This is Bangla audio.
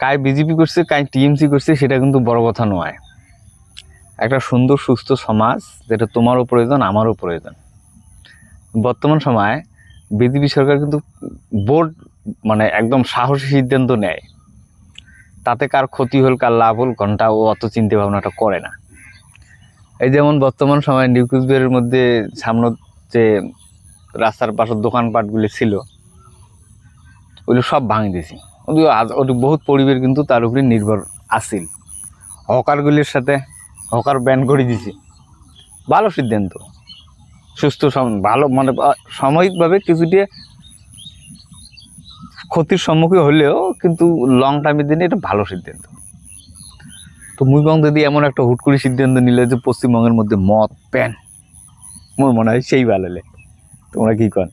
কাই বিজেপি করছে কাই টিএমসি করছে সেটা কিন্তু বড় কথা নয়। একটা সুন্দর সুস্থ সমাজ যেটা তোমারও প্রয়োজন আমারও প্রয়োজন। বর্তমান সময়ে বিজেপি সরকার কিন্তু বোর্ড মানে একদম সাহসী সিদ্ধান্ত নেয়, তাতে কার ক্ষতি হল কার লাভ হল ঘন্টা ও অত চিন্তা ভাবনাটা করে না। এই যেমন বর্তমান সময়ে নিউ কুচবিহারের মধ্যে সামনে যে রাস্তার পাশের দোকানপাটগুলি ছিল ওগুলো সব ভাঙি দিয়েছি। ওটি বহুত পরিবার কিন্তু তার উপরে নির্ভর আছিল। হকারগুলির সাথে হকার ব্যান করে দিছি, ভালো সিদ্ধান্ত। সুস্থ ভালো মানে সাময়িকভাবে কিছুটা ক্ষতির সম্মুখীন হলেও কিন্তু লং টাইমের দিনে এটা ভালো সিদ্ধান্ত। তো মুইবঙ্গ যদি এমন একটা হুট করে সিদ্ধান্ত নিলে যে পশ্চিমবঙ্গের মধ্যে মদ প্যান, মোর মনে হয় সেই ভালো লাগে। তোমরা কি কর?